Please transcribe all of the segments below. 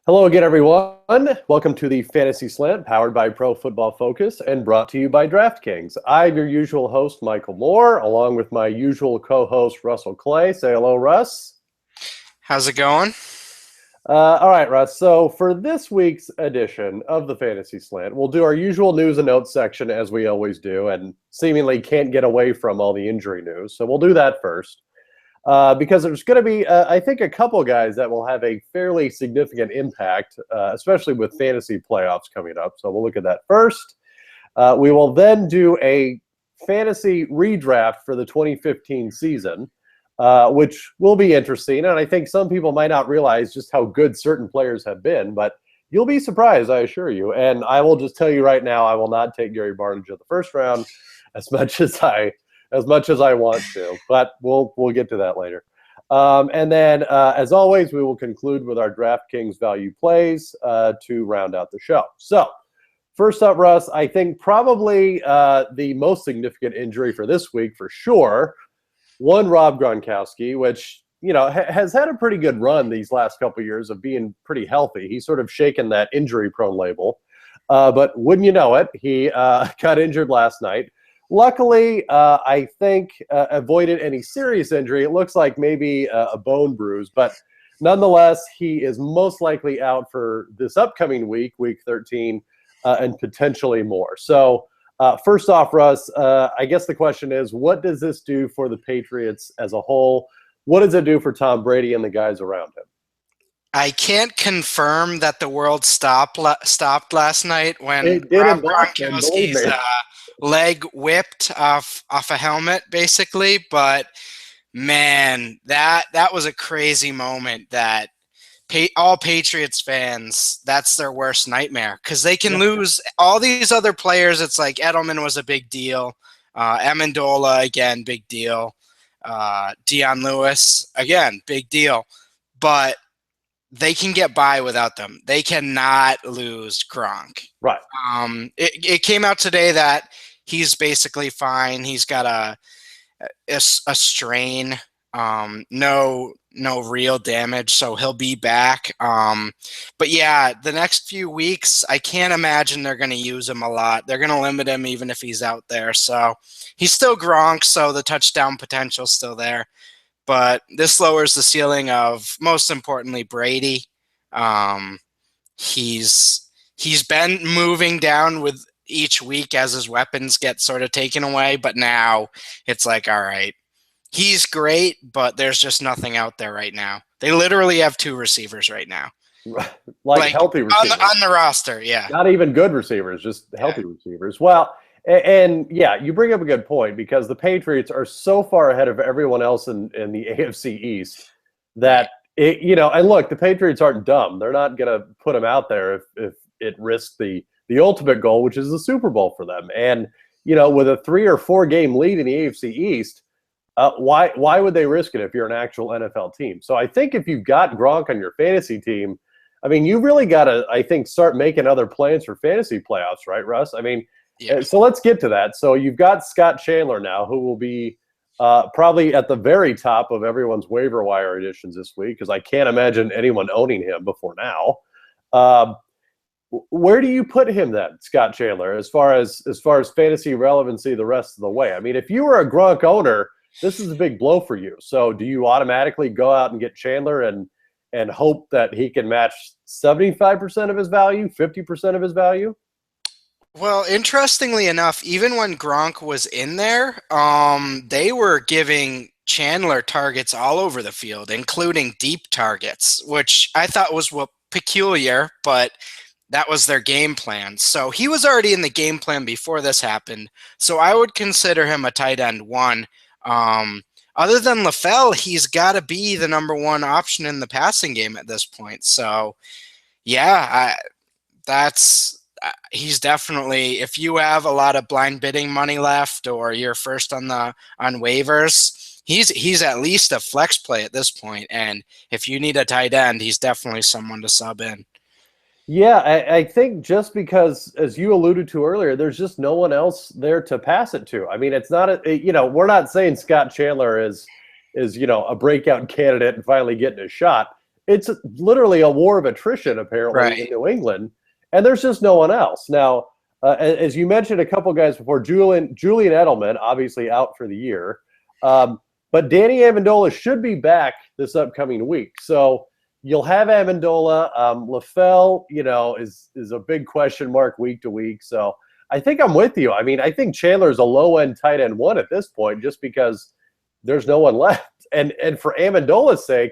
Hello again, everyone. Welcome to the Fantasy Slant, powered by Pro Football Focus and brought to you by DraftKings. I'm your usual host, Michael Moore, along with my usual co-host, Russell Clay. Say hello, Russ. How's it going? All right, Russ. So for this week's edition of the Fantasy Slant, we'll do our usual news and notes section as we always do, and seemingly can't get away from all the injury news. So we'll do that first. Because there's going to be, I think, a couple guys that will have a fairly significant impact, especially with fantasy playoffs coming up. So we'll look at that first. We will then do a fantasy redraft for the 2015 season, which will be interesting. And I think some people might not realize just how good certain players have been, but you'll be surprised, I assure you. And I will just tell you right now, I will not take Gary Barnidge of the first round as much as I want to, but we'll get to that later. And then, as always, we will conclude with our DraftKings value plays to round out the show. So, first up, Russ, I think probably the most significant injury for this week, for sure, one Rob Gronkowski, which has had a pretty good run these last couple of years of being pretty healthy. He's sort of shaken that injury-prone label, but wouldn't you know it, he got injured last night. Luckily, I think avoided any serious injury. It looks like maybe a bone bruise, but nonetheless, he is most likely out for this upcoming week, week 13, and potentially more. So first off, Russ, I guess the question is, what does this do for the Patriots as a whole? What does it do for Tom Brady and the guys around him? I can't confirm that the world stopped last night when It did Rob in Boston, believe Gronkowski's me. leg whipped off a helmet, basically. But man, that was a crazy moment. That all Patriots fans, that's their worst nightmare because they can lose all these other players. It's like Edelman was a big deal, Amendola again, big deal, Dion Lewis again, big deal, but they can get by without them. They cannot lose Gronk. Right. It came out today that he's basically fine. He's got a strain, no real damage, so he'll be back. But yeah, the next few weeks, I can't imagine they're going to use him a lot. They're going to limit him even if he's out there. So he's still Gronk, so the touchdown potential's still there. But this lowers the ceiling of, most importantly, Brady. He's been moving down with each week as his weapons get sort of taken away, but now it's like, all right, he's great, but there's just nothing out there right now. They literally have two receivers right now. Like healthy receivers. On the roster, yeah. Not even good receivers, just healthy receivers. Well, and yeah, you bring up a good point because the Patriots are so far ahead of everyone else in the AFC East that, and look, the Patriots aren't dumb. They're not going to put them out there if it risks the ultimate goal, which is the Super Bowl for them. And, with a 3 or 4 game lead in the AFC East, why would they risk it if you're an actual NFL team? So I think if you've got Gronk on your fantasy team, I mean, you really got to, I think, start making other plans for fantasy playoffs, right, Russ? I mean, yeah. So let's get to that. So you've got Scott Chandler now, who will be probably at the very top of everyone's waiver wire additions this week, because I can't imagine anyone owning him before now. Where do you put him then, Scott Chandler, as far as fantasy relevancy the rest of the way? I mean, if you were a Gronk owner, this is a big blow for you. So do you automatically go out and get Chandler and hope that he can match 75% of his value, 50% of his value? Well, interestingly enough, even when Gronk was in there, they were giving Chandler targets all over the field, including deep targets, which I thought was peculiar, but that was their game plan. So he was already in the game plan before this happened. So I would consider him a tight end one. Other than LaFell, he's got to be the number one option in the passing game at this point. So, yeah, he's definitely, if you have a lot of blind bidding money left or you're first on waivers, he's at least a flex play at this point. And if you need a tight end, he's definitely someone to sub in. Yeah, I think just because, as you alluded to earlier, there's just no one else there to pass it to. I mean, it's not we're not saying Scott Chandler is a breakout candidate and finally getting a shot. it's literally a war of attrition apparently in New England, and there's just no one else. Now, as you mentioned a couple guys before, Julian Edelman, obviously out for the year. But Danny Amendola should be back this upcoming week. So you'll have Amendola. LaFell, is a big question mark week to week. So I think I'm with you. I mean, I think Chandler's a low-end tight end one at this point just because there's no one left. And for Amendola's sake,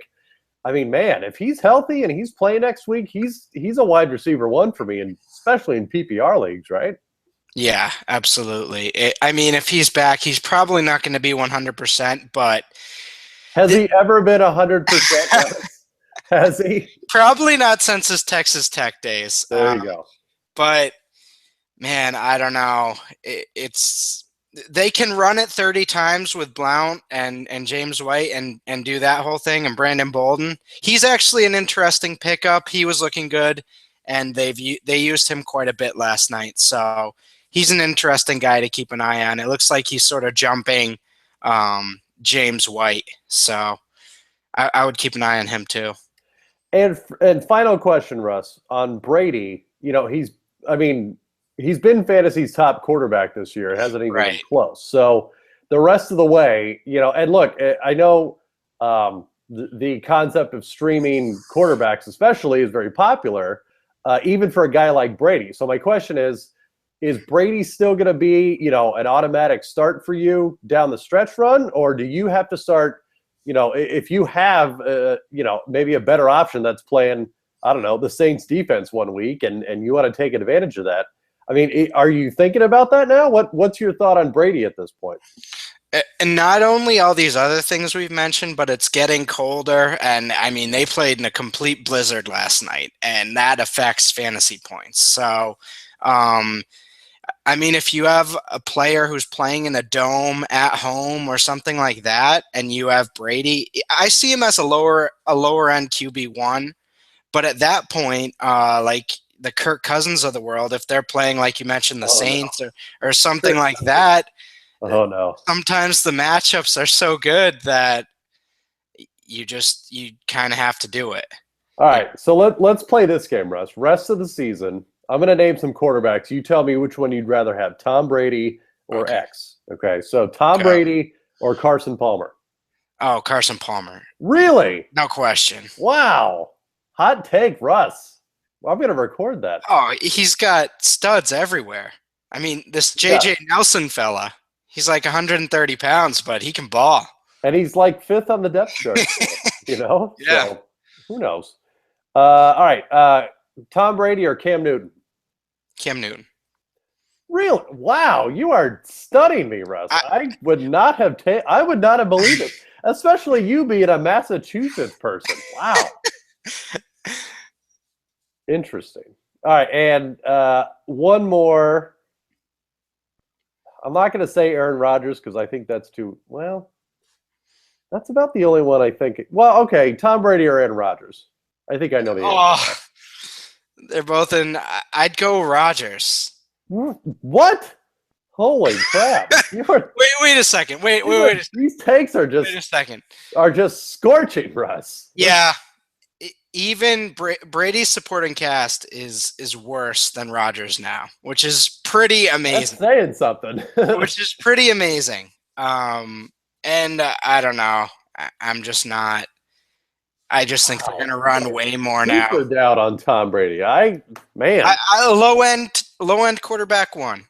I mean, man, if he's healthy and he's playing next week, he's a wide receiver one for me, and especially in PPR leagues, right? Yeah, absolutely. I mean, if he's back, he's probably not going to be 100%, but has he ever been 100%? Has he? Probably not since his Texas Tech days. There you go. But man, I don't know. They can run it 30 times with Blount and James White and do that whole thing, and Brandon Bolden. He's actually an interesting pickup. He was looking good, and they used him quite a bit last night. So he's an interesting guy to keep an eye on. It looks like he's sort of jumping James White. So I would keep an eye on him too. And final question, Russ, on Brady. He's been fantasy's top quarterback this year. It hasn't even been close. So the rest of the way, and look, I know the concept of streaming quarterbacks especially is very popular, even for a guy like Brady. So my question is Brady still going to be, an automatic start for you down the stretch run? Or do you have to start, if you have, maybe a better option that's playing, I don't know, the Saints defense one week and you want to take advantage of that? I mean, are you thinking about that now? What's your thought on Brady at this point? And not only all these other things we've mentioned, but it's getting colder. And I mean, they played in a complete blizzard last night, and that affects fantasy points. So, I mean, if you have a player who's playing in a dome at home or something like that, and you have Brady, I see him as a lower end QB1. But at that point, like the Kirk Cousins of the world, if they're playing, like you mentioned, the Saints or something like that. Oh no! Sometimes the matchups are so good that you kind of have to do it. All right, so let's play this game, Russ. Rest of the season, I'm going to name some quarterbacks. You tell me which one you'd rather have: Tom Brady or X. Okay, so Tom Brady or Carson Palmer. Oh, Carson Palmer. Really? No question. Wow, hot take, Russ. Well, I'm going to record that. Oh, he's got studs everywhere. I mean, this J.J. Nelson fella, he's like 130 pounds, but he can ball. And he's like fifth on the depth chart, Yeah. So, who knows? All right, Tom Brady or Cam Newton? Cam Newton. Really? Wow, you are stunning me, Russ. I would not have believed it, especially you being a Massachusetts person. Wow. Interesting. All right, and one more. I'm not going to say Aaron Rodgers because I think that's too – well, that's about the only one I think – well, okay, Tom Brady or Aaron Rodgers. I think I know the answer. They're both in – I'd go Rodgers. What? Holy crap. Wait a second. Wait a second. These takes are just – wait a second. Are just scorching, Russ. Yeah. Even Brady's supporting cast is worse than Rodgers now, which is pretty amazing. That's saying something. Which is pretty amazing. And I don't know. I'm just not. I just think they're going to run way more now. Super doubt on Tom Brady. A low end quarterback one.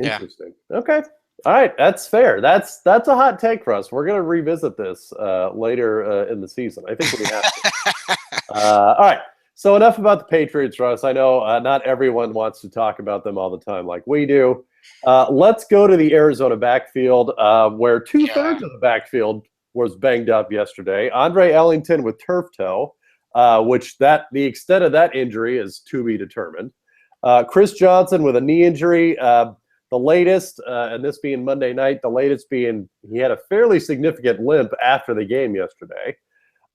Interesting. Yeah. Okay. All right, that's fair. That's a hot take for us. We're going to revisit this later in the season. I think we have to. All right, so enough about the Patriots, Russ. I know not everyone wants to talk about them all the time like we do. Let's go to the Arizona backfield, where two-thirds of the backfield was banged up yesterday. Andre Ellington with turf toe, which the extent of that injury is to be determined. Chris Johnson with a knee injury. The latest, and this being Monday night, the latest being he had a fairly significant limp after the game yesterday.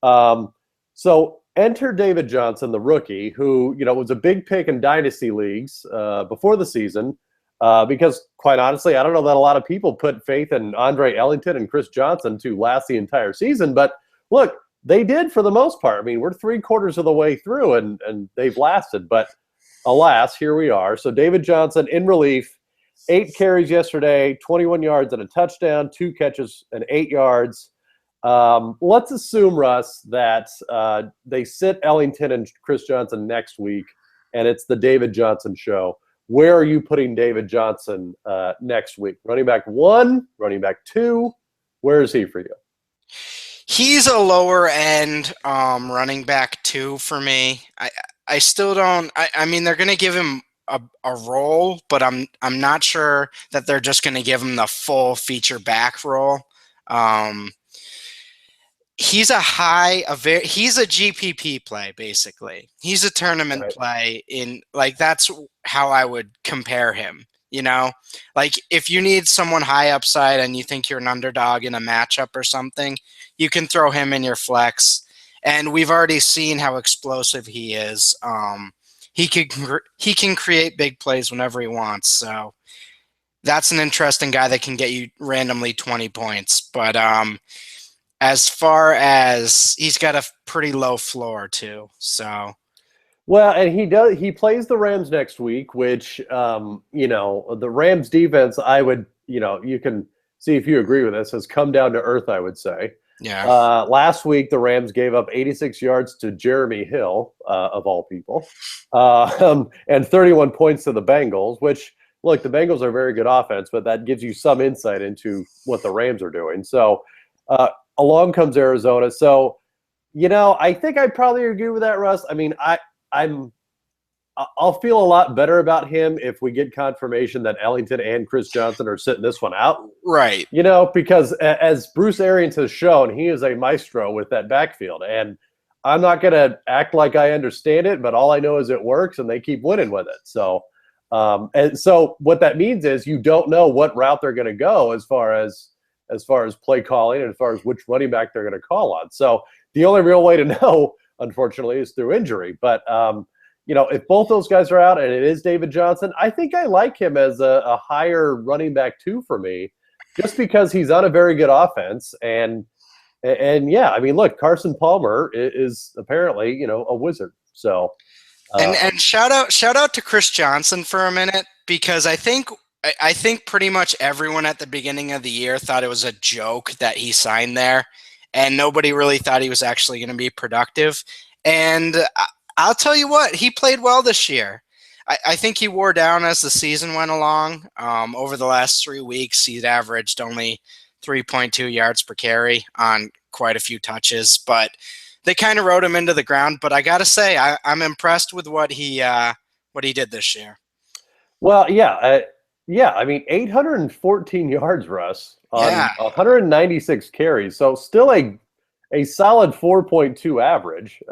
So enter David Johnson, the rookie, who was a big pick in dynasty leagues before the season, because quite honestly, I don't know that a lot of people put faith in Andre Ellington and Chris Johnson to last the entire season. But look, They did for the most part. I mean, we're 3/4 of the way through, and they've lasted. But alas, here we are. So David Johnson in relief, 8 carries yesterday, 21 yards and a touchdown, 2 catches and 8 yards. Let's assume, Russ, that they sit Ellington and Chris Johnson next week, and it's the David Johnson show. Where are you putting David Johnson next week? Running back 1, running back 2? Where is he for you? He's a lower end running back 2 for me. I still don't. I mean, they're going to give him a role, but I'm not sure that they're just going to give him the full feature back role. He's a he's a GPP play, basically. He's a tournament play that's how I would compare him. Like if you need someone high upside and you think you're an underdog in a matchup or something, you can throw him in your flex. And we've already seen how explosive he is. He can create big plays whenever he wants. So that's an interesting guy that can get you randomly 20 points. But as far as he's got a pretty low floor too. So. Well, and he plays the Rams next week, which, the Rams defense, I would, you can see if you agree with this, has come down to earth, I would say. Yeah. Last week, the Rams gave up 86 yards to Jeremy Hill, of all people, and 31 points to the Bengals, which, look, the Bengals are a very good offense, but that gives you some insight into what the Rams are doing. So along comes Arizona. So, I think I'd probably agree with that, Russ. I mean, I'll feel a lot better about him if we get confirmation that Ellington and Chris Johnson are sitting this one out. Right. Because as Bruce Arians has shown, he is a maestro with that backfield. And I'm not going to act like I understand it, but all I know is it works and they keep winning with it. So, and so what that means is you don't know what route they're going to go as far as play calling and as far as which running back they're going to call on. So the only real way to know, unfortunately, is through injury. But, if both those guys are out and it is David Johnson, I think I like him as a higher running back 2 for me, just because he's on a very good offense. And yeah, I mean, look, Carson Palmer is apparently, a wizard. So, and shout out to Chris Johnson for a minute, because I think pretty much everyone at the beginning of the year thought it was a joke that he signed there, and nobody really thought he was actually going to be productive. And I'll tell you what, he played well this year. I think he wore down as the season went along. Over the last 3 weeks, he's averaged only 3.2 yards per carry on quite a few touches, but they kind of rode him into the ground. But I got to say, I'm impressed with what he did this year. Well, yeah. I mean, 814 yards, Russ, on 196 carries. So still a solid 4.2 average.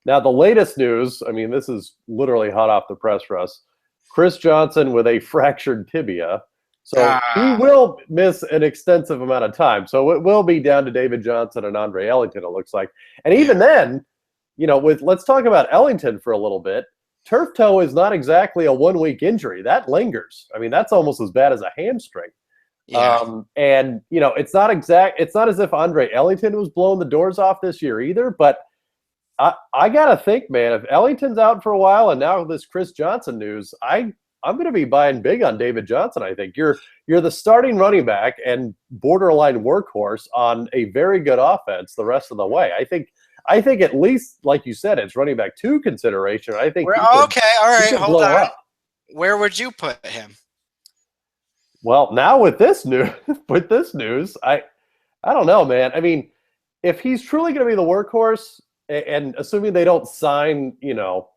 Now, the latest news, I mean, this is literally hot off the press, Russ. Chris Johnson with a fractured tibia. So he will miss an extensive amount of time. So it will be down to David Johnson and Andre Ellington, it looks like. And even then, let's talk about Ellington for a little bit. Turf toe is not exactly a 1-week injury. That lingers. I mean, that's almost as bad as a hamstring. Yeah. And, it's not as if Andre Ellington was blowing the doors off this year either, but I got to think, man, if Ellington's out for a while and now this Chris Johnson news, I'm going to be buying big on David Johnson, I think. You're the starting running back and borderline workhorse on a very good offense the rest of the way. I think at least, like you said, it's running back 2 consideration. I think all right, hold on. Where would you put him? Well, now with this news, I don't know, man. I mean, if he's truly going to be the workhorse, and assuming they don't sign,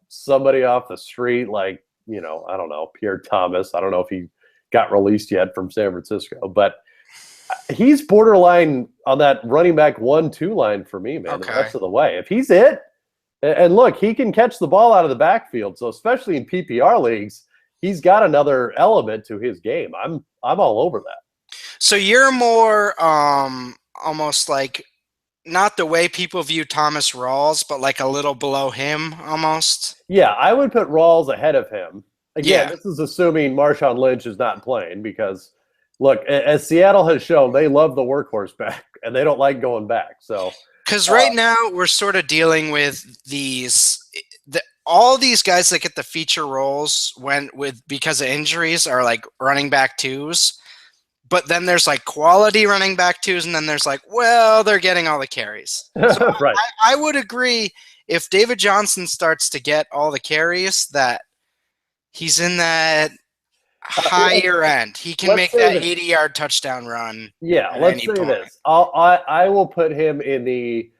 somebody off the street like, I don't know, Pierre Thomas. I don't know if he got released yet from San Francisco, but he's borderline on that running back 1-2 line for me, man, the rest of the way. If he's it, and look, he can catch the ball out of the backfield. So especially in PPR leagues, he's got another element to his game. I'm all over that. So you're more almost like not the way people view Thomas Rawls, but like a little below him almost. Yeah, I would put Rawls ahead of him. Again, This is assuming Marshawn Lynch is not playing because, look, as Seattle has shown, they love the workhorse back and they don't like going back. So Because right now we're sort of dealing with all these guys that get the feature roles because of injuries are like running back twos. But then there's like quality running back twos, and then there's like, well, they're getting all the carries. So Right. I would agree if David Johnson starts to get all the carries that he's in that higher end. He can make that 80-yard touchdown run. Yeah, at let's any say point. this. I will put him in the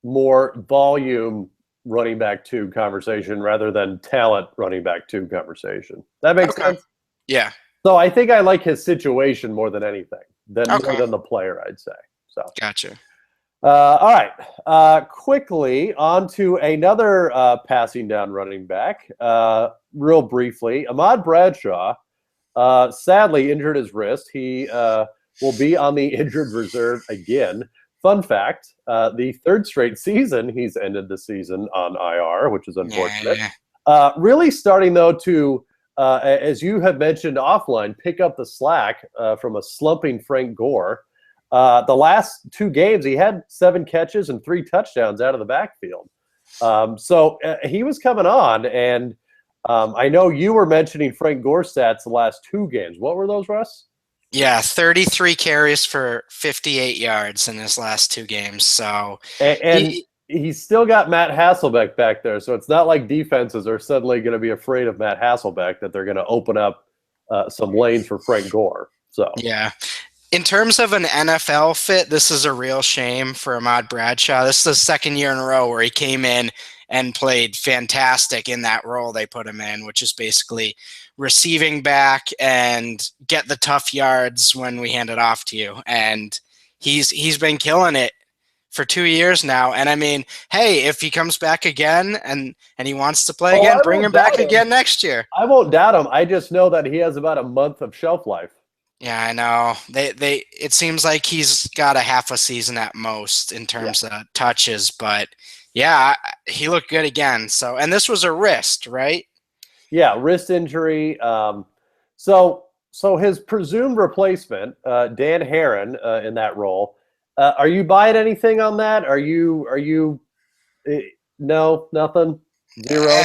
more volume running back two conversation rather than talent running back two conversation. That makes sense? Yeah. So I think I like his situation more than anything, more Okay. than the player, I'd say. So Gotcha. all right. Quickly on to another passing down running back. Real briefly, Ahmad Bradshaw sadly injured his wrist. He will be on the injured reserve again. Fun fact, the third straight season he's ended the season on IR, which is unfortunate. Really starting, though, to, as you have mentioned offline, pick up the slack from a slumping Frank Gore. The last 2 games, he had 7 catches and 3 touchdowns out of the backfield. So he was coming on, and I know you were mentioning Frank Gore's stats the last 2 games. What were those, Russ? Yeah, 33 carries for 58 yards in his last 2 games. So and he's still got Matt Hasselbeck back there, so it's not like defenses are suddenly going to be afraid of Matt Hasselbeck, that they're going to open up some lanes for Frank Gore. So yeah. In terms of an NFL fit, this is a real shame for Ahmad Bradshaw. This is the second year in a row where he came in and played fantastic in that role they put him in, which is basically receiving back and get the tough yards when we hand it off to you. And he's been killing it for 2 years now. And I mean, hey, if he comes back again and he wants to play again, bring him back again next year. I won't doubt him. I just know that he has about a month of shelf life. Yeah, I know. It seems like he's got a half a season at most in terms of touches, but yeah, he looked good again. So, and this was a wrist, right? Yeah, wrist injury. So his presumed replacement, Dan Herron, in that role. Are you buying anything on that? Are you? No, nothing. Zero.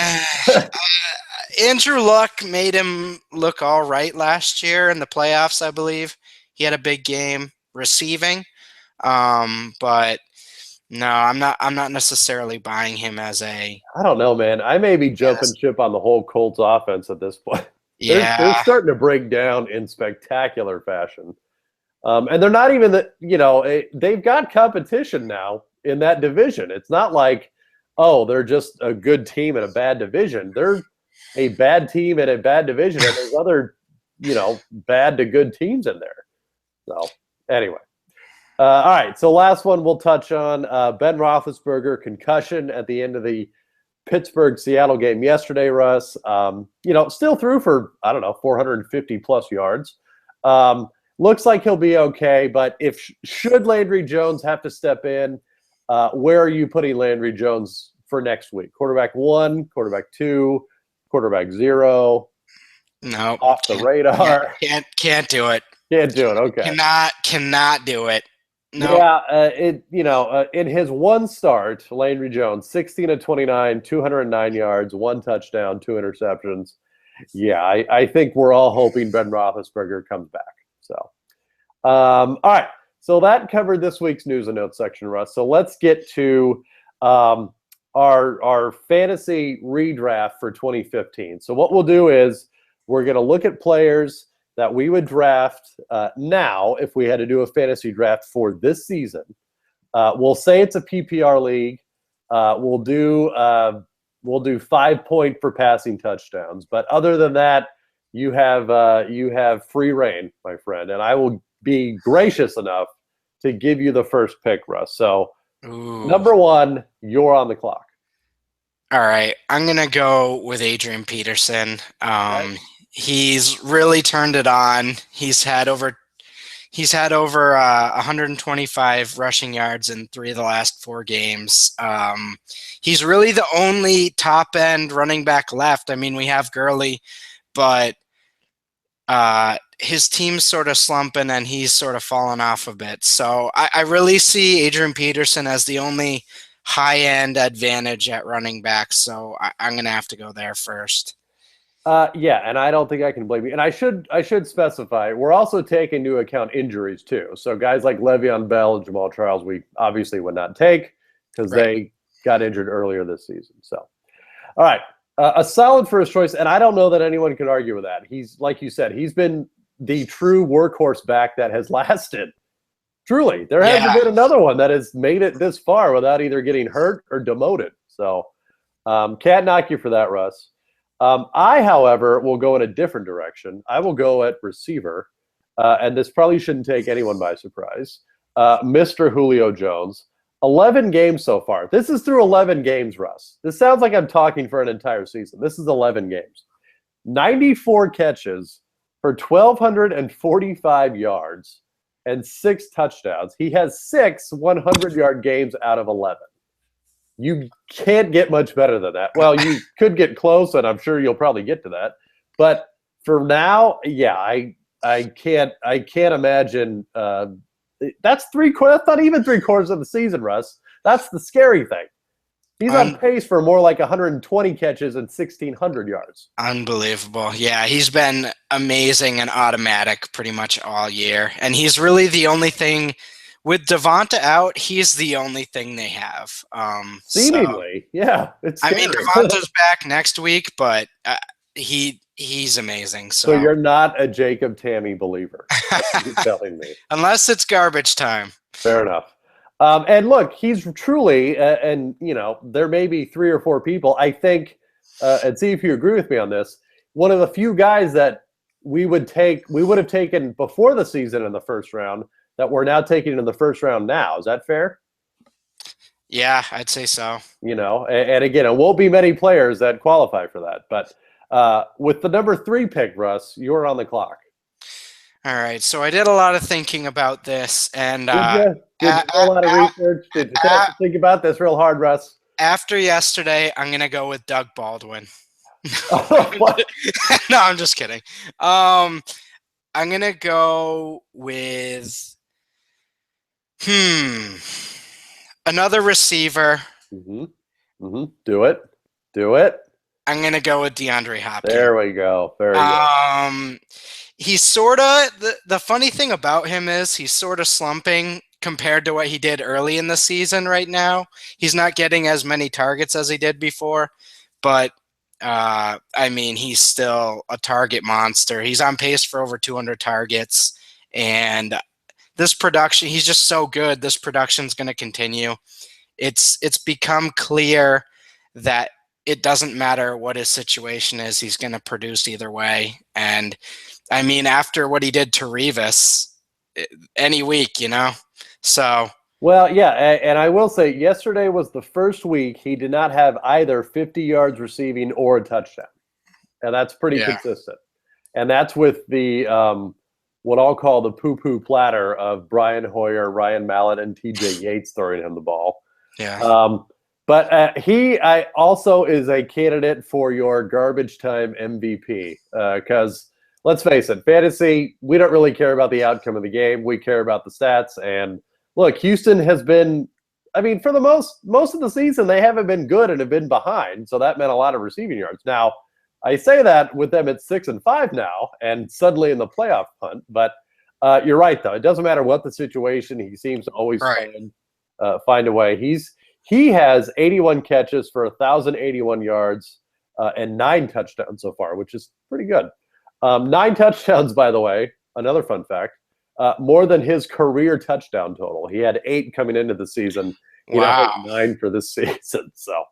Andrew Luck made him look all right last year in the playoffs, I believe. He had a big game receiving, but no, I'm not necessarily buying him as a. I don't know, man. I may be jumping ship on the whole Colts offense at this point. Yeah, they're starting to break down in spectacular fashion, and they're not even they've got competition now in that division. It's not like, oh, they're just a good team in a bad division. They're a bad team in a bad division, and there's other, bad to good teams in there. So anyway, all right. So last one we'll touch on, Ben Roethlisberger concussion at the end of the Pittsburgh-Seattle game yesterday, Russ. Still threw for, 450 plus yards. Looks like he'll be okay, but should Landry Jones have to step in, where are you putting Landry Jones for next week? Quarterback 1, quarterback 2, quarterback 0? No, off the radar. Can't do it. Can't do it. Okay. Cannot do it. No. Yeah. In his one start, Landry Jones, 16 of 29, 209 yards, 1 touchdown, 2 interceptions. Yeah, I think we're all hoping Ben Roethlisberger comes back. So, all right. So that covered this week's news and notes section, Russ. So let's get to our fantasy redraft for 2015. So what we'll do is we're going to look at players that we would draft now if we had to do a fantasy draft for this season. We'll say it's a PPR league. We'll do 5 point for passing touchdowns. But other than that, you have free reign, my friend, and I will be gracious enough to give you the first pick, Russ. So, number 1, you're on the clock. All right, I'm gonna go with Adrian Peterson. Okay. He's really turned it on. He's had over 125 rushing yards in 3 of the last 4 games. He's really the only top end running back left. I mean, we have Gurley, but his team's sort of slumping and he's sort of fallen off a bit. So I really see Adrian Peterson as the only high-end advantage at running back. So I'm going to have to go there first. Yeah, and I don't think I can blame you. And I should specify, we're also taking into account injuries too. So guys like Le'Veon Bell and Jamal Charles, we obviously would not take because they got injured earlier this season. So, all right, a solid first choice, and I don't know that anyone can argue with that. He's, like you said, he's been the true workhorse back that has lasted. Truly, there hasn't been another one that has made it this far without either getting hurt or demoted. So, can't knock you for that, Russ. I, however, will go in a different direction. I will go at receiver, and this probably shouldn't take anyone by surprise. Mr. Julio Jones, 11 games so far. This is through 11 games, Russ. This sounds like I'm talking for an entire season. This is 11 games. 94 catches for 1,245 yards and 6 touchdowns. He has 6 100-yard games out of 11. You can't get much better than that. Well, you could get close, and I'm sure you'll probably get to that. But for now, yeah, I can't imagine. That's not even 3/4 of the season, Russ. That's the scary thing. He's on pace for more like 120 catches and 1,600 yards. Unbelievable. Yeah, he's been amazing and automatic pretty much all year. And he's really the only thing. With Devonta out, he's the only thing they have. Seemingly, yeah. It's scary. I mean, Devonta's back next week, but he's amazing. So you're not a Jacob Tammy believer. You're telling me. Unless it's garbage time. Fair enough. And look, he's truly, and there may be 3 or 4 people, I think, and see if you agree with me on this, one of the few guys that we would have taken before the season in the first round that we're now taking in the first round now. Is that fair? Yeah, I'd say so. And again, it won't be many players that qualify for that. But with the number 3 pick, Russ, you're on the clock. All right, so I did a lot of thinking about this, and did you do a lot of research? Did you have to think about this real hard, Russ? After yesterday, I'm gonna go with Doug Baldwin. What? No, I'm just kidding. I'm gonna go with another receiver. Do it. I'm gonna go with DeAndre Hopkins. There we go. Very good. He's sort of the funny thing about him is he's sort of slumping compared to what he did early in the season. Right now, he's not getting as many targets as he did before, but I mean, he's still a target monster. He's on pace for over 200 targets, and this production, he's just so good. This production's going to continue. It's become clear that it doesn't matter what his situation is. He's going to produce either way. And I mean, after what he did to Revis, any week, so. Well, yeah, and I will say yesterday was the first week he did not have either 50 yards receiving or a touchdown. And that's pretty consistent. And that's with the what I'll call the poo-poo platter of Brian Hoyer, Ryan Mallett, and TJ Yates throwing him the ball. Yeah. But he also is a candidate for your garbage time MVP because let's face it, fantasy, we don't really care about the outcome of the game. We care about the stats. And look, Houston has been, I mean, for the most of the season, they haven't been good and have been behind. So that meant a lot of receiving yards. Now, I say that with them at 6-5 now and suddenly in the playoff hunt. But you're right, though. It doesn't matter what the situation. He seems to always find a way. He has 81 catches for 1,081 yards and 9 touchdowns so far, which is pretty good. 9 touchdowns, by the way, another fun fact, more than his career touchdown total. He had 8 coming into the season. He now has 9 for this season. So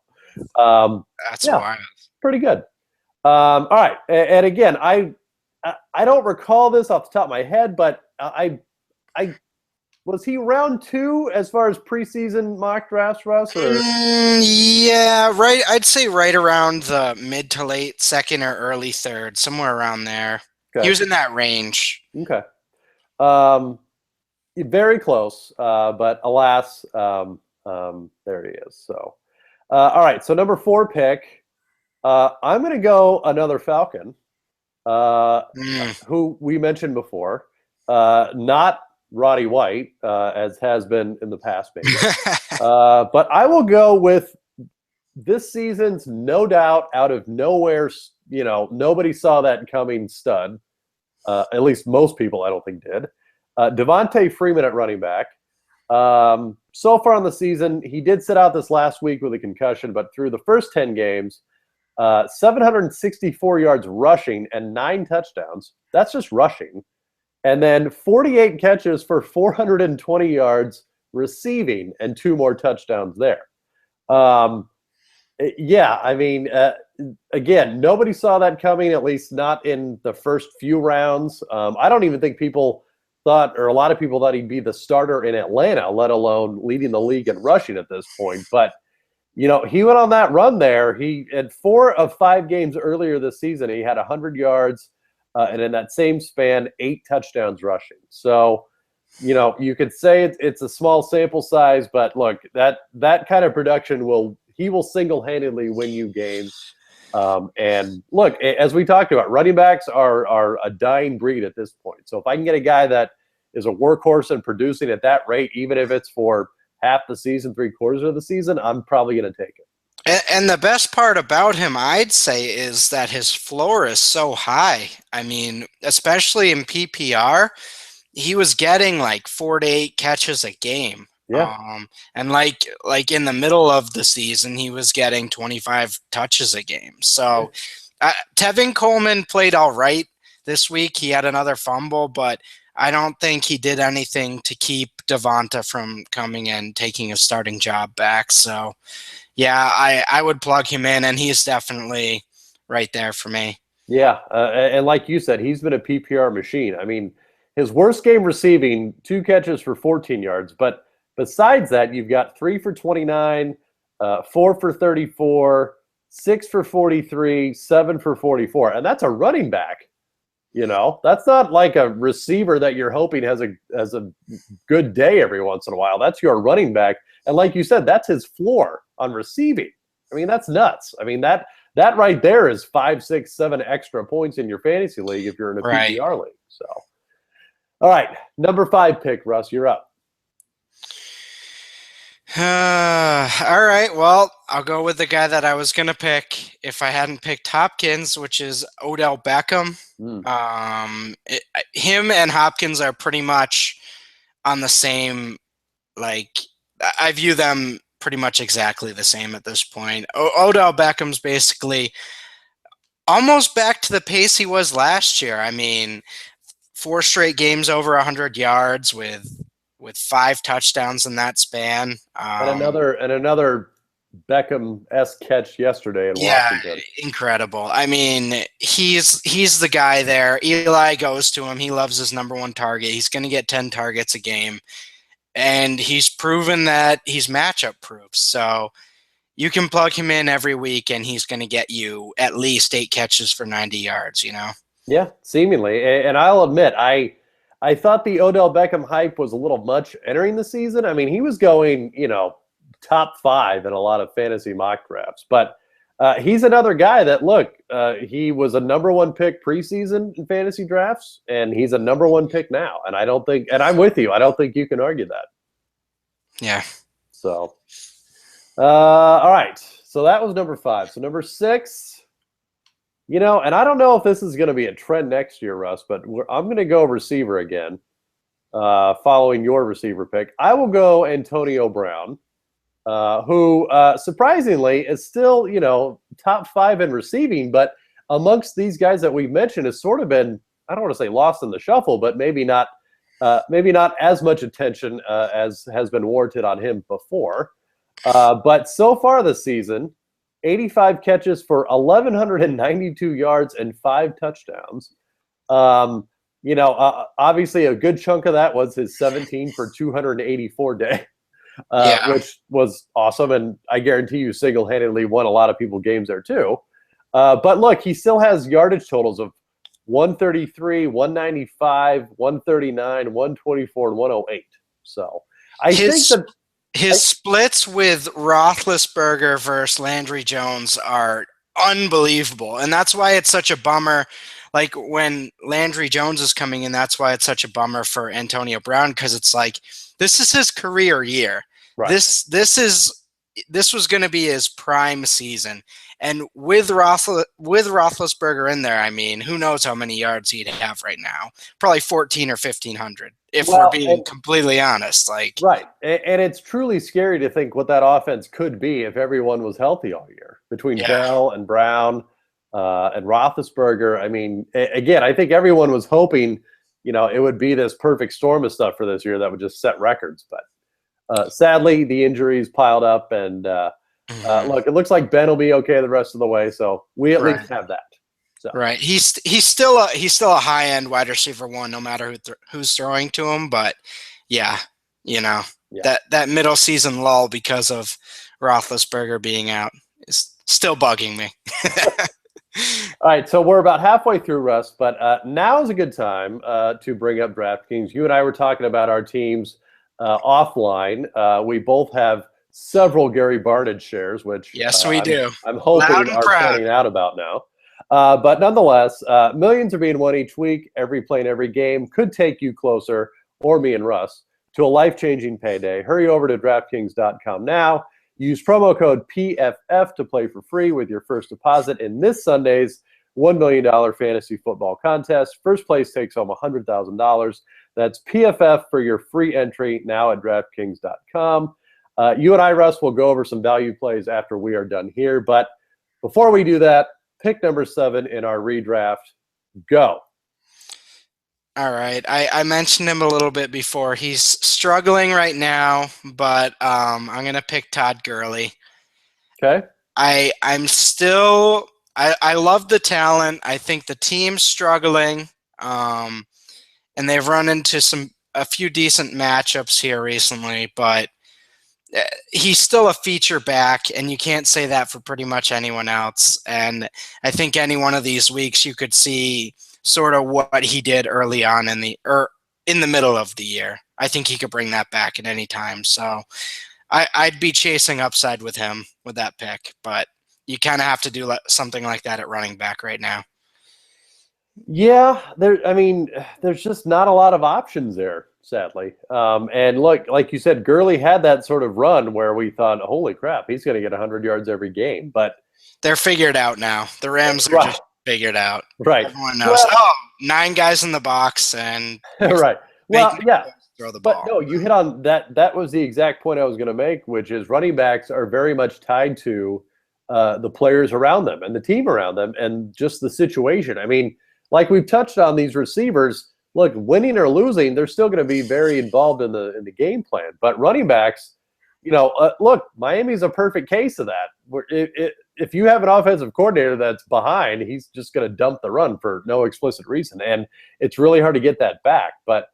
that's wild. Pretty good. All right. And again, I don't recall this off the top of my head, but I was he round 2 as far as preseason mock drafts, Russ? Or? Yeah, right. I'd say right around the mid to late second or early third, somewhere around there. Okay. He was in that range. Okay. Very close, but alas, there he is. So, all right. So number 4 pick, I'm going to go another Falcon. uh, Mm. who we mentioned before, not Roddy White, as has been in the past, maybe. But I will go with this season's no doubt out of nowhere. Nobody saw that coming stud. At least most people, I don't think, did. Devontae Freeman at running back. So far in the season, he did sit out this last week with a concussion, but through the first 10 games, 764 yards rushing and 9 touchdowns. That's just rushing. And then 48 catches for 420 yards receiving and 2 more touchdowns there. Yeah, I mean, again, nobody saw that coming, at least not in the first few rounds. I don't even think people thought, or a lot of people thought he'd be the starter in Atlanta, let alone leading the league in rushing at this point. But, he went on that run there. He had 4 of 5 games earlier this season. He had 100 yards, and in that same span, 8 touchdowns rushing. So, you could say it's a small sample size, but look, that kind of production he will single-handedly win you games. And look, as we talked about, running backs are a dying breed at this point. So if I can get a guy that is a workhorse and producing at that rate, even if it's for half the season, 3/4 of the season, I'm probably going to take it. And the best part about him, I'd say, is that his floor is so high. I mean, especially in PPR, he was getting like 4 to 8 catches a game. Yeah. And like in the middle of the season, he was getting 25 touches a game. So Tevin Coleman played all right this week. He had another fumble, but I don't think he did anything to keep Devonta from coming and taking a starting job back. So, yeah, I would plug him in, and he's definitely right there for me. Yeah, and like you said, he's been a PPR machine. I mean, his worst game receiving, 2 catches for 14 yards, but besides that, you've got 3 for 29, 4 for 34, 6 for 43, 7 for 44, and that's a running back. That's not like a receiver that you're hoping has a good day every once in a while. That's your running back, and like you said, that's his floor on receiving. I mean, that's nuts. I mean, that right there is 5, 6, 7 extra points in your fantasy league if you're in a PPR league. So, all right, number 5 pick, Russ, you're up. All right. Well, I'll go with the guy that I was going to pick if I hadn't picked Hopkins, which is Odell Beckham. Him and Hopkins are pretty much on the same, I view them pretty much exactly the same at this point. Odell Beckham's basically almost back to the pace he was last year. I mean, 4 straight games over 100 yards with 5 touchdowns in that span. And another Beckham-esque catch yesterday in Washington. Yeah, incredible. I mean, he's the guy there. Eli goes to him. He loves his number 1 target. He's going to get 10 targets a game. And he's proven that he's matchup proof. So you can plug him in every week, and he's going to get you at least 8 catches for 90 yards, Yeah, seemingly. And I'll admit, I thought the Odell Beckham hype was a little much entering the season. I mean, he was going, top 5 in a lot of fantasy mock drafts. But he's another guy that, look, he was a number 1 pick preseason in fantasy drafts, and he's a number 1 pick now. And I'm with you. I don't think you can argue that. Yeah. So, all right. So that was number 5. So number 6. And I don't know if this is going to be a trend next year, Russ, but I'm going to go receiver again, following your receiver pick. I will go Antonio Brown, who surprisingly is still, top 5 in receiving, but amongst these guys that we've mentioned has sort of been, I don't want to say lost in the shuffle, but maybe not as much attention as has been warranted on him before. But so far this season, 85 catches for 1,192 yards and 5 touchdowns. Obviously a good chunk of that was his 17 for 284 day, which was awesome. And I guarantee you single-handedly won a lot of people games there too. But look, he still has yardage totals of 133, 195, 139, 124, and 108. So I think that his splits with Roethlisberger versus Landry Jones are unbelievable, and that's why it's such a bummer like when Landry Jones is coming in, that's why it's such a bummer for Antonio Brown, because it's like this is his career year. Right. This was going to be his prime season, and with Roethlisberger in there, I mean, who knows how many yards he'd have right now? Probably 14 or 1,500, if we're being completely honest. Like, right, and it's truly scary to think what that offense could be if everyone was healthy all year between Bell and Brown and Roethlisberger. I mean, again, I think everyone was hoping, it would be this perfect storm of stuff for this year that would just set records, but. Sadly, the injuries piled up, and look, it looks like Ben will be okay the rest of the way. So we at least have that. So. Right, he's still a high end wide receiver one, no matter who's throwing to him. But that middle season lull because of Roethlisberger being out is still bugging me. All right, so we're about halfway through, Russ, but now is a good time to bring up DraftKings. You and I were talking about our teams. Offline, we both have several Gary Barnidge shares, which we do. I'm hoping are panning out about now. But nonetheless, millions are being won each week. Every play and every game could take you closer, or me and Russ, to a life-changing payday. Hurry over to DraftKings.com now. Use promo code PFF to play for free with your first deposit in this Sunday's $1 million fantasy football contest. First place takes home $100,000. That's PFF for your free entry now at DraftKings.com. You and I, Russ, will go over some value plays after we are done here. But before we do that, pick number 7 in our redraft. Go. All right. I mentioned him a little bit before. He's struggling right now, but I'm going to pick Todd Gurley. Okay. I love the talent. I think the team's struggling. And they've run into a few decent matchups here recently, but he's still a feature back, and you can't say that for pretty much anyone else. And I think any one of these weeks you could see sort of what he did early on in the middle of the year. I think he could bring that back at any time. So I'd be chasing upside with him with that pick, but you kind of have to do something like that at running back right now. Yeah, there's just not a lot of options there, sadly. And look, like you said, Gurley had that sort of run where we thought, holy crap, he's going to get 100 yards every game. But they're figured out now. The Rams are just figured out. Right. Everyone knows. 9 guys in the box and right. Well, yeah. Throw the ball. But no, you hit on that. That was the exact point I was going to make, which is running backs are very much tied to the players around them and the team around them and just the situation. I mean, like we've touched on, these receivers, look, winning or losing, they're still going to be very involved in the game plan. But running backs, look, Miami's a perfect case of that. If you have an offensive coordinator that's behind, he's just going to dump the run for no explicit reason. And it's really hard to get that back. But,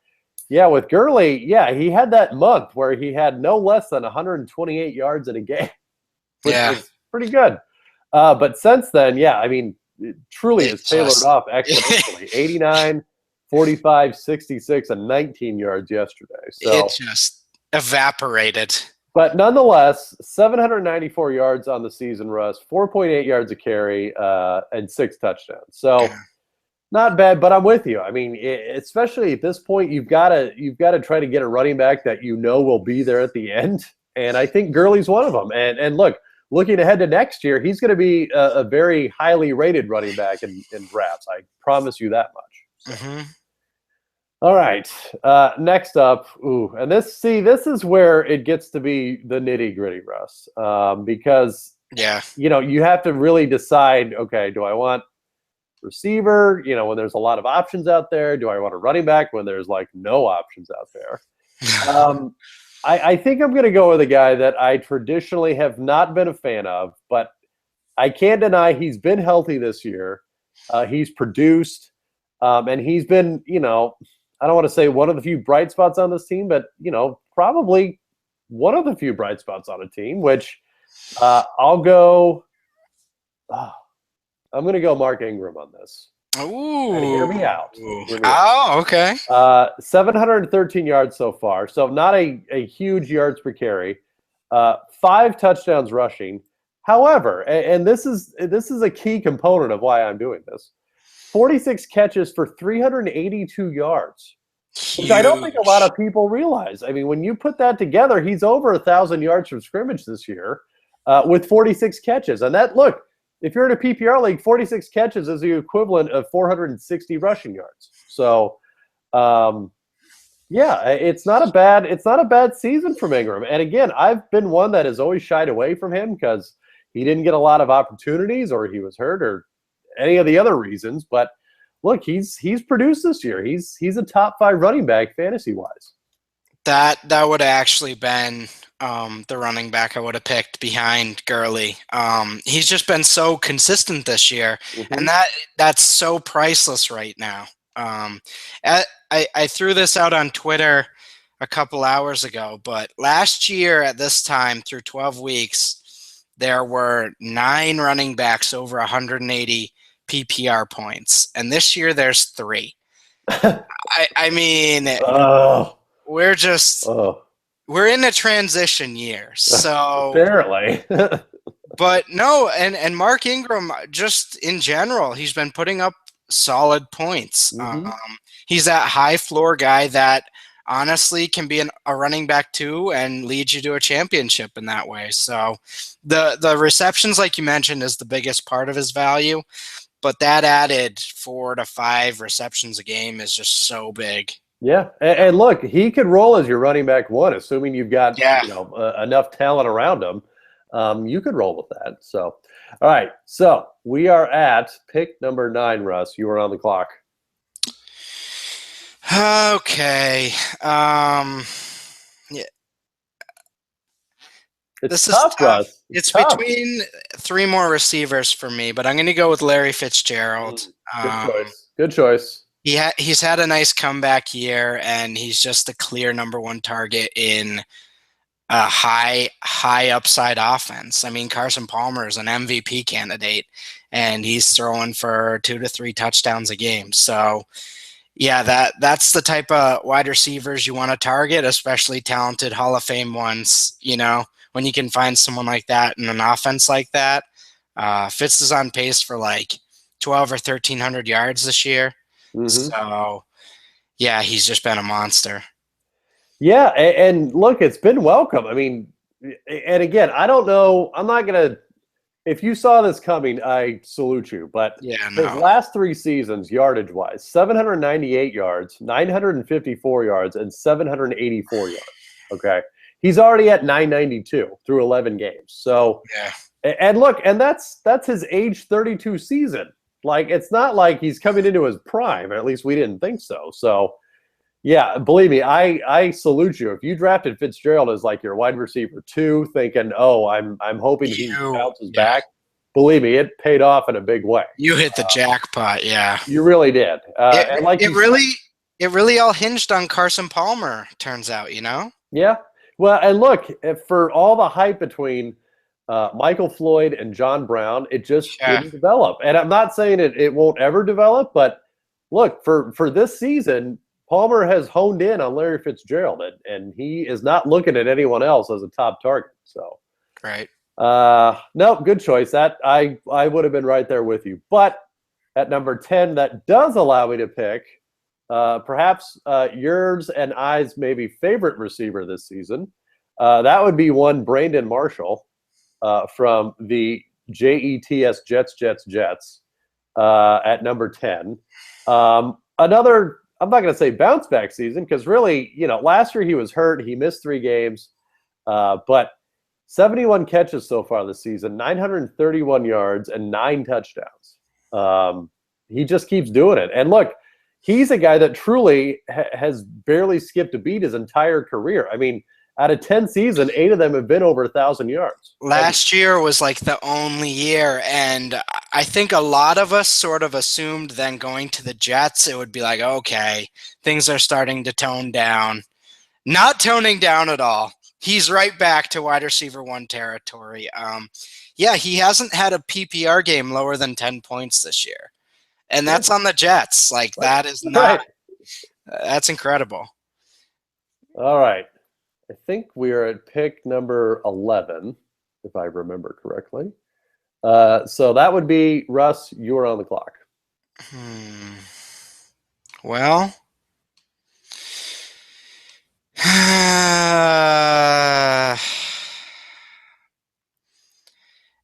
yeah, with Gurley, he had that month where he had no less than 128 yards in a game, which is pretty good. But since then, it truly is tailored off exponentially. 89, 45, 66, and 19 yards yesterday. So it just evaporated. But nonetheless, 794 yards on the season, Russ, 4.8 yards a carry, and 6 touchdowns. So not bad, but I'm with you. I mean, especially at this point, you've got to try to get a running back that will be there at the end. And I think Gurley's one of them. And look, looking ahead to next year, he's going to be a very highly rated running back in drafts. I promise you that much. So. All right. Next up, and this is where it gets to be the nitty gritty, Russ, because you have to really decide. Okay, do I want receiver? When there's a lot of options out there, do I want a running back when there's like no options out there? I think I'm going to go with a guy that I traditionally have not been a fan of, but I can't deny he's been healthy this year. He's produced, and he's been, I don't want to say one of the few bright spots on this team, but, probably one of the few bright spots on a team, which I'm going to go Mark Ingram on this. Ooh. And hear me out. Okay. 713 yards so far, so not a huge yards per carry. 5 touchdowns rushing. However, and this is a key component of why I'm doing this. 46 catches for 382 yards, which Huge. I don't think a lot of people realize. I mean, when you put that together, he's over 1,000 yards from scrimmage this year with 46 catches. And that, look, if you're in a PPR league, 46 catches is the equivalent of 460 rushing yards. So, yeah, it's not a bad season from Ingram. And again, I've been one that has always shied away from him because he didn't get a lot of opportunities, or he was hurt, or any of the other reasons. But look, he's produced this year. He's a top 5 running back fantasy wise. That would have actually been the running back I would have picked behind Gurley. He's just been so consistent this year, and that's so priceless right now. I threw this out on Twitter a couple hours ago, but last year at this time, through 12 weeks, there were 9 running backs over 180 PPR points, and this year there's 3. I mean, we're in a transition year, so apparently. But no, and Mark Ingram, just in general, he's been putting up solid points. He's that high floor guy that honestly can be a running back too and lead you to a championship in that way. So the receptions, like you mentioned, is the biggest part of his value, but that added 4 to 5 receptions a game is just so big. Yeah, and look, he could roll as your running back 1, assuming you've got enough talent around him. You could roll with that. So, all right. So we are at pick number 9, Russ. You are on the clock. Okay. Yeah. This is tough, Russ. It's tough. Between 3 more receivers for me, but I'm going to go with Larry Fitzgerald. Good choice. He's had a nice comeback year, and he's just the clear number 1 target in a high upside offense. I mean, Carson Palmer is an MVP candidate, and he's throwing for 2 to 3 touchdowns a game. So, yeah, that's the type of wide receivers you want to target, especially talented Hall of Fame ones. You know, when you can find someone like that in an offense like that. Fitz is on pace for like 1,200 or 1,300 yards this year. So, yeah, he's just been a monster. Yeah, and look, it's been welcome. I mean, and again, I don't know. I'm not going to – if you saw this coming, I salute you. But his last 3 seasons, yardage-wise, 798 yards, 954 yards, and 784 yards. Okay? He's already at 992 through 11 games. So, and look, and that's his age 32 season. Like, it's not like he's coming into his prime, or at least we didn't think so. So, yeah, believe me, I salute you. If you drafted Fitzgerald as like your wide receiver 2, thinking, oh, I'm hoping he bounces back, believe me, it paid off in a big way. You hit the jackpot, yeah. You really did. It really all hinged on Carson Palmer, turns out, you know? Yeah. Well, and look, for all the hype between Michael Floyd and John Brown, it just didn't develop. And I'm not saying it won't ever develop, but look, for this season, Palmer has honed in on Larry Fitzgerald, and he is not looking at anyone else as a top target. So, right. No, good choice. That I would have been right there with you. But at number 10, that does allow me to pick perhaps yours and I's maybe favorite receiver this season. That would be one Brandon Marshall from the Jets at number 10. Another, I'm not going to say bounce back season, because really, last year he was hurt. He missed 3 games, but 71 catches so far this season, 931 yards, and 9 touchdowns. He just keeps doing it. And look, he's a guy that truly has barely skipped a beat his entire career. I mean, out of 10 seasons, 8 of them have been over 1,000 yards. Last year was like the only year, and I think a lot of us sort of assumed then going to the Jets, it would be like, okay, things are starting to tone down. Not toning down at all. He's right back to wide receiver 1 territory. He hasn't had a PPR game lower than 10 points this year. And that's on the Jets. Like, that is not – that's incredible. All right. I think we are at pick number 11, if I remember correctly. So that would be, Russ, you're on the clock. Hmm. Well,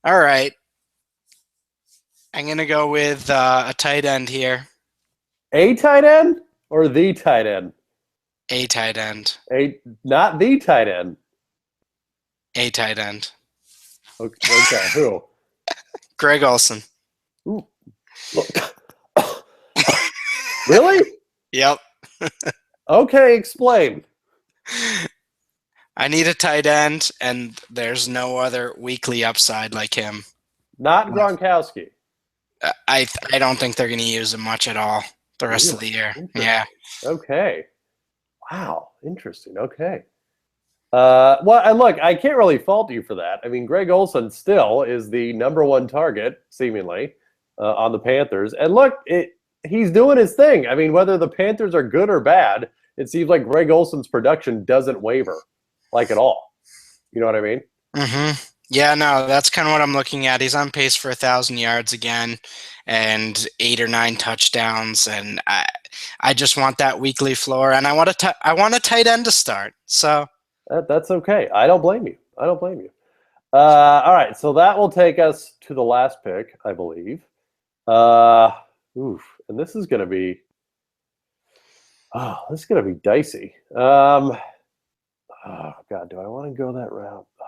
all right. I'm gonna go with a tight end here. A tight end or the tight end? A tight end. Not the tight end. A tight end. Okay, who? Greg Olson. Ooh. Really? Yep. Okay, explain. I need a tight end, and there's no other weekly upside like him. Not Gronkowski. I don't think they're going to use him much at all the rest of the Really? year. Interesting. Yeah. Okay. Wow. Interesting. Okay. Well, and look, I can't really fault you for that. I mean, Greg Olson still is the number one target, seemingly, on the Panthers. And look, he's doing his thing. I mean, whether the Panthers are good or bad, it seems like Greg Olson's production doesn't waver, like at all. You know what I mean? Mm-hmm. Yeah, no, that's kind of what I'm looking at. He's on pace for 1,000 yards again and 8 or 9 touchdowns. And I just want that weekly floor. And I want a tight end to start. So That's okay. I don't blame you. I don't blame you. All right, so that will take us to the last pick, I believe. And this is going to be dicey. Oh God, do I want to go that route? Oh.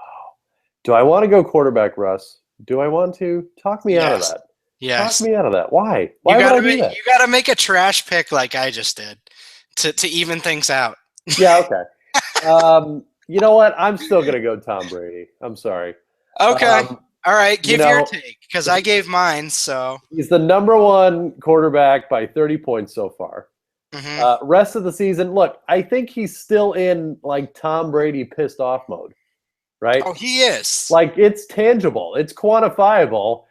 Do I want to go quarterback, Russ? Do I want to? Talk me out of that. Yes. Talk me out of that. Why? Why would I do that? You gotta make a trash pick like I just did to even things out. Yeah, okay. You know what? I'm still going to go Tom Brady. I'm sorry. Okay. All right. Give your take because I gave mine. So he's the number one quarterback by 30 points so far. Mm-hmm. Rest of the season, look, I think he's still in like Tom Brady pissed off mode, right? Oh, he is. Like it's tangible, it's quantifiable.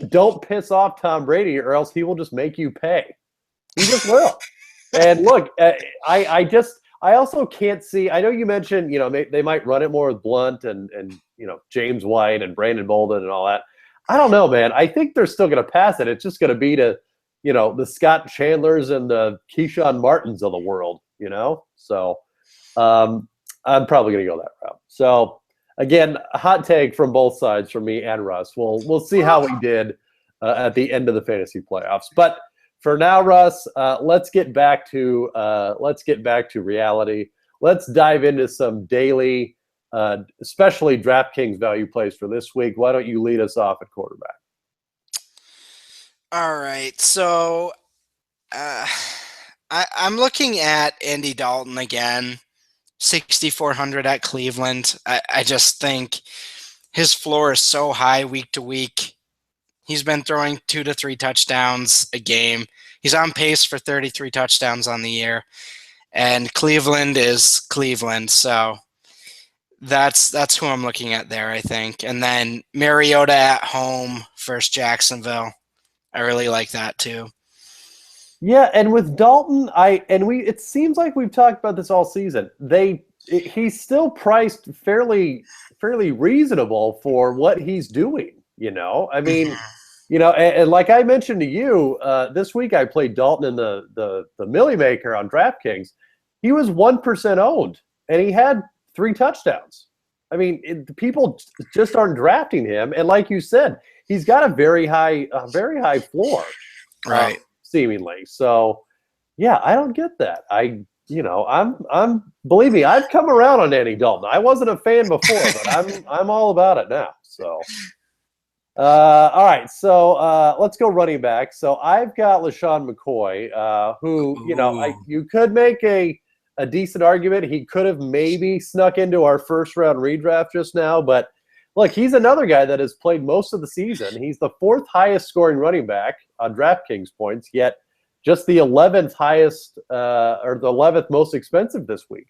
Don't piss off Tom Brady, or else he will just make you pay. He just will. And look, I also can't see. I know you mentioned, they might run it more with Blunt and James White and Brandon Bolden and all that. I don't know, man. I think they're still going to pass it. It's just going to be to the Scott Chandlers and the Keyshawn Martins of the world, So I'm probably going to go that route. So again, a hot take from both sides from me and Russ. We'll see how we did at the end of the fantasy playoffs. But for now, Russ, let's get back to reality. Let's dive into some daily, especially DraftKings value plays for this week. Why don't you lead us off at quarterback? All right. So I'm looking at Andy Dalton again, 6,400 at Cleveland. I just think his floor is so high week to week. He's been throwing 2 to 3 touchdowns a game. He's on pace for 33 touchdowns on the year. And Cleveland is Cleveland. So that's who I'm looking at there, I think. And then Mariota at home versus Jacksonville. I really like that too. Yeah, and with Dalton, it seems like we've talked about this all season. He's still priced fairly reasonable for what he's doing. I mean, and like I mentioned to you this week, I played Dalton in the Millie Maker on DraftKings. He was 1% owned, and he had 3 touchdowns. I mean, people just aren't drafting him, and like you said, he's got a very high floor, right? Seemingly. So, yeah, I don't get that. I'm believe me, I've come around on Andy Dalton. I wasn't a fan before, but I'm all about it now. So, all right. So let's go running back. So I've got LeSean McCoy, who you could make a decent argument. He could have maybe snuck into our first round redraft just now, but look, he's another guy that has played most of the season. He's the 4th highest scoring running back on DraftKings points, yet just the 11th highest or the 11th most expensive this week.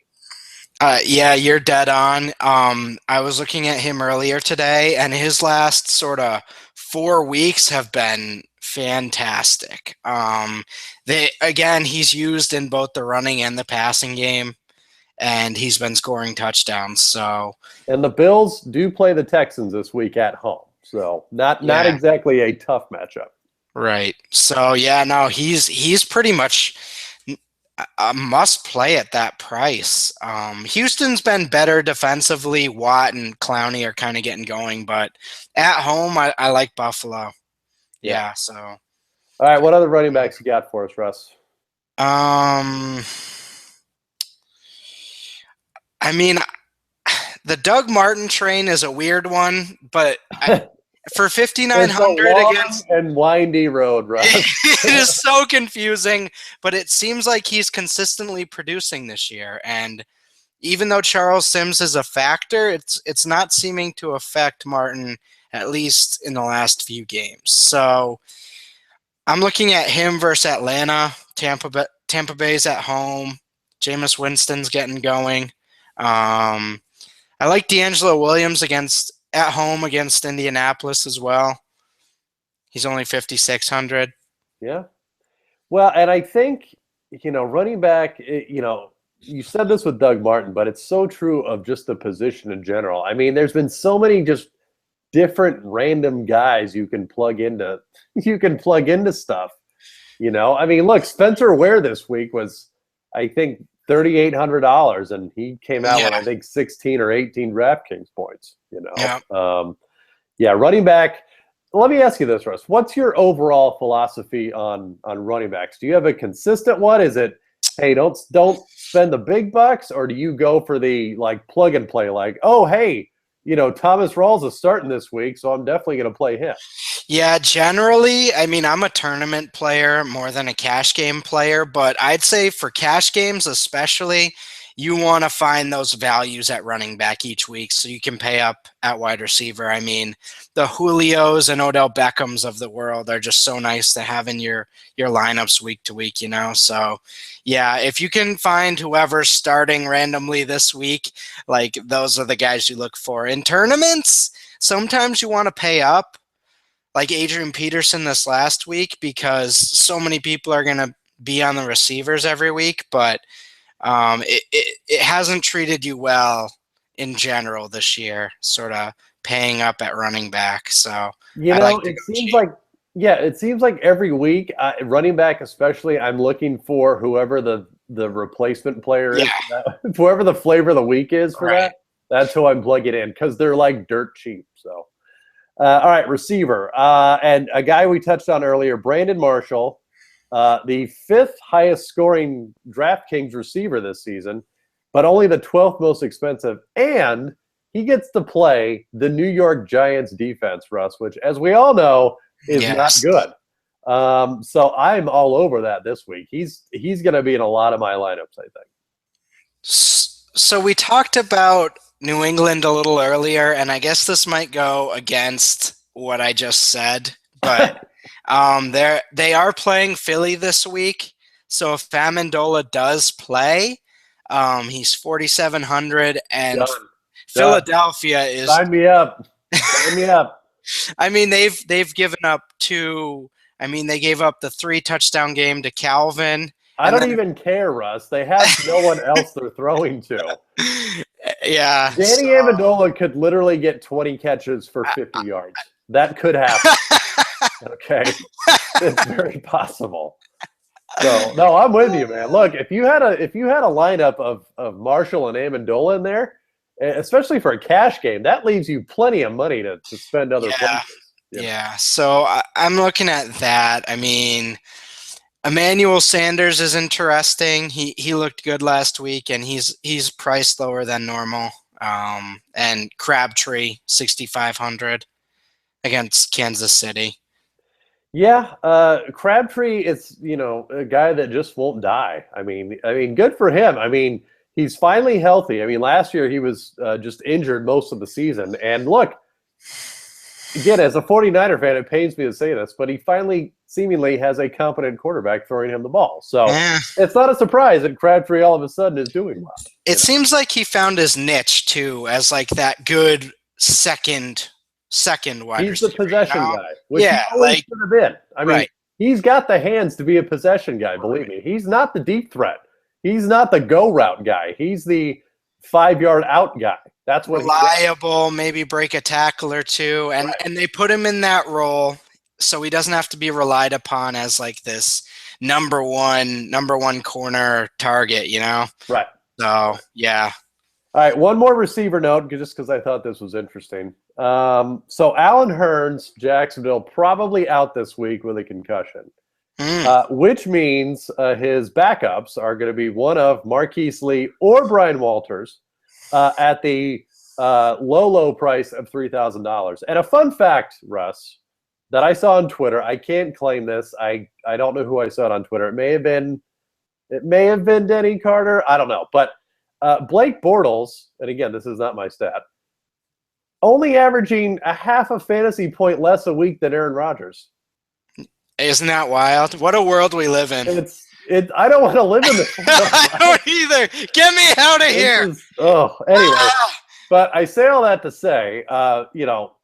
Yeah, you're dead on. I was looking at him earlier today, and his last sort of 4 weeks have been fantastic. He's used in both the running and the passing game, and he's been scoring touchdowns. So, and the Bills do play the Texans this week at home, so not exactly a tough matchup. Right. So yeah, no, he's pretty much a must play at that price. Houston's been better defensively. Watt and Clowney are kind of getting going, but at home, I like Buffalo. Yeah. Yeah. So, All right. What other running backs you got for us, Russ? um, I mean, the Doug Martin train is a weird one, but for It's a 5,900 long against, and windy road, Russ. it is so confusing, but it seems like he's consistently producing this year. And even though Charles Sims is a factor, it's not seeming to affect Martin, at least in the last few games. So I'm looking at him versus Atlanta. Tampa Bay's at home. Jameis Winston's getting going. I like D'Angelo Williams at home against Indianapolis as well. He's only 5,600. Yeah. Well, and I think, running back, you said this with Doug Martin, but it's so true of just the position in general. I mean, there's been so many just different random guys you can plug into stuff. I mean, look, Spencer Ware this week was, I think, $3,800, and he came out with, I think, 16 or 18 DraftKings points. Running back. Let me ask you this, Russ. What's your overall philosophy on running backs? Do you have a consistent one? Is it, hey, don't spend the big bucks, or do you go for the plug and play? Like, oh, hey, Thomas Rawls is starting this week, so I'm definitely going to play him. Yeah, generally, I mean, I'm a tournament player more than a cash game player, but I'd say for cash games especially, you want to find those values at running back each week so you can pay up at wide receiver. I mean, the Julios and Odell Beckhams of the world are just so nice to have in your lineups week to week, So, yeah, if you can find whoever's starting randomly this week, those are the guys you look for. In tournaments, sometimes you want to pay up, like Adrian Peterson this last week, because so many people are going to be on the receivers every week, but it hasn't treated you well in general this year, sort of paying up at running back. So it seems like every week, running back especially, I'm looking for whoever the replacement player is, whoever the flavor of the week is for that. That's who I'm plugging in because they're dirt cheap. So, all right, receiver, and a guy we touched on earlier, Brandon Marshall. The 5th highest scoring DraftKings receiver this season, but only the 12th most expensive. And he gets to play the New York Giants defense, Russ, which, as we all know, is not good. So I'm all over that this week. He's going to be in a lot of my lineups, I think. So we talked about New England a little earlier, and I guess this might go against what I just said, but they are playing Philly this week. So if Amendola does play, he's 4,700, and Done. Philadelphia is. Sign me up. Sign me up. I mean, they've given up they gave up the 3-touchdown game to Calvin. I don't even care, Russ. They have no one else they're throwing to. Yeah. Danny Amendola could literally get 20 catches for 50 yards. That could happen. Okay. It's very possible. So, no, I'm with you, man. Look, if you had a lineup of Marshall and Amendola in there, especially for a cash game, that leaves you plenty of money to spend other places. Yeah. So I'm looking at that. I mean, Emmanuel Sanders is interesting. He looked good last week, and he's priced lower than normal. And Crabtree 6,500 against Kansas City. Yeah, Crabtree is a guy that just won't die. I mean, good for him. I mean, he's finally healthy. I mean, last year he was just injured most of the season. And look, again, as a 49er fan, it pains me to say this, but he finally seemingly has a competent quarterback throwing him the ball. So it's not a surprise that Crabtree all of a sudden is doing well. It seems like he found his niche too, as that good second wide receiver. He's the possession guy, which he always should have been. I mean, he's got the hands to be a possession guy, believe me. He's not the deep threat. He's not the go route guy. He's the 5-yard out guy. That's what reliable, maybe break a tackle or two, and they put him in that role. so he doesn't have to be relied upon as like this number one corner target, you know? Right. So, yeah. All right, one more receiver note, just because I thought this was interesting. So Alan Hearns, Jacksonville, probably out this week with a concussion, which means his backups are going to be one of Marquise Lee or Brian Walters at the low price of $3,000. And a fun fact, Russ, that I saw on Twitter, I can't claim this. I don't know who I saw it on Twitter. It may have been Denny Carter. I don't know, but Blake Bortles, and again, this is not my stat, only averaging a half a fantasy point less a week than Aaron Rodgers. Isn't that wild? What a world we live in. I don't want to live in this world. I don't either. Get me out of here. Anyway. But I say all that to say,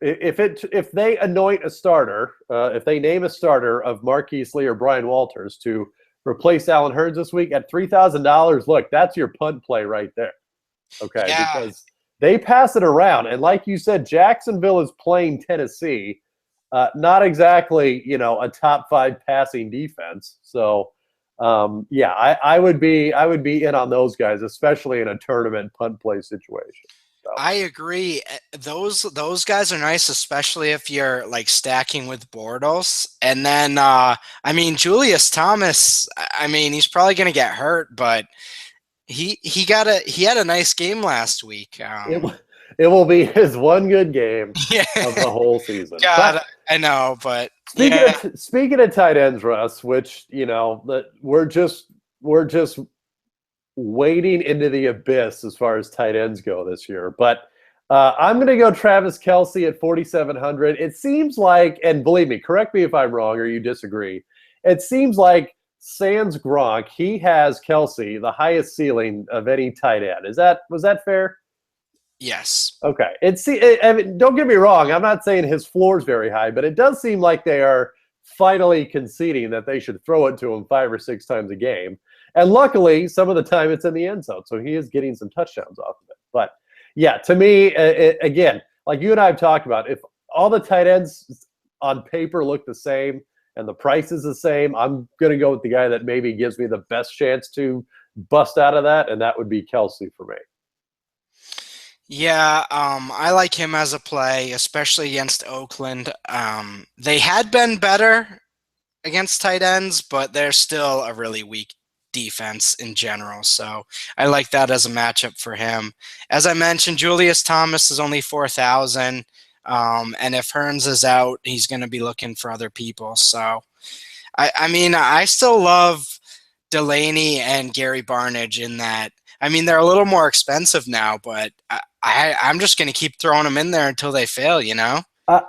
if they anoint a starter, if they name a starter of Marquise Lee or Brian Walters to replace Alan Hearns this week at $3,000, look, that's your punt play right there. Okay, yeah. Because they pass it around, and like you said, Jacksonville is playing Tennessee, not exactly a top 5 passing defense. So, I would be in on those guys, especially in a tournament punt play situation. So. I agree. Those guys are nice, especially if you're like stacking with Bortles. And then, Julius Thomas. He's probably going to get hurt, but he had a nice game last week. It will be his one good game of the whole season. God, I know, but speaking of tight ends, Russ, which that we're just wading into the abyss as far as tight ends go this year. But I'm going to go Travis Kelce at 4,700. It seems like, and believe me, correct me if I'm wrong or you disagree, it seems like sans Gronk, he has Kelce the highest ceiling of any tight end. Was that fair? Yes. Okay. Don't get me wrong. I'm not saying his floor is very high, but it does seem like they are finally conceding that they should throw it to him 5 or 6 times a game. And luckily, some of the time it's in the end zone, so he is getting some touchdowns off of it. But, yeah, to me, again, like you and I have talked about, if all the tight ends on paper look the same and the price is the same, I'm going to go with the guy that maybe gives me the best chance to bust out of that, and that would be Kelce for me. Yeah, I like him as a play, especially against Oakland. They had been better against tight ends, but they're still a really weak defense in general. So I like that as a matchup for him. As I mentioned, Julius Thomas is only 4,000. And if Hearns is out, he's going to be looking for other people. So, I still love Delaney and Gary Barnidge in that. They're a little more expensive now, but I'm just going to keep throwing them in there until they fail,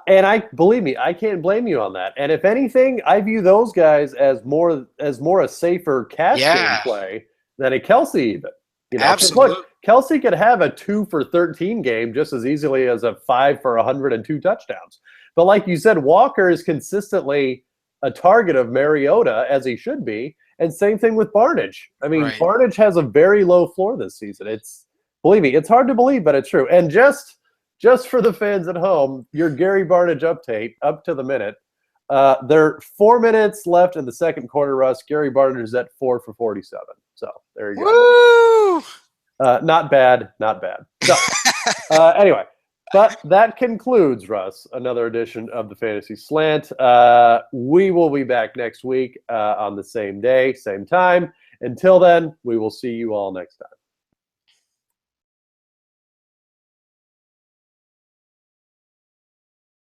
And believe me, I can't blame you on that. And if anything, I view those guys as more a safer cash game play than a Kelce even. Absolutely. Look, Kelce could have a 2 for 13 game just as easily as a 5 for 102 touchdowns. But like you said, Walker is consistently a target of Mariota, as he should be. And same thing with Barnidge. Right. Barnidge has a very low floor this season. Believe me, it's hard to believe, but it's true. And just for the fans at home, your Gary Barnidge update up to the minute. There are 4 minutes left in the second quarter, Russ. Gary Barnidge is at 4 for 47. So there you go. Woo! Not bad. So anyway, but that concludes, Russ, another edition of the Fantasy Slant. We will be back next week on the same day, same time. Until then, we will see you all next time.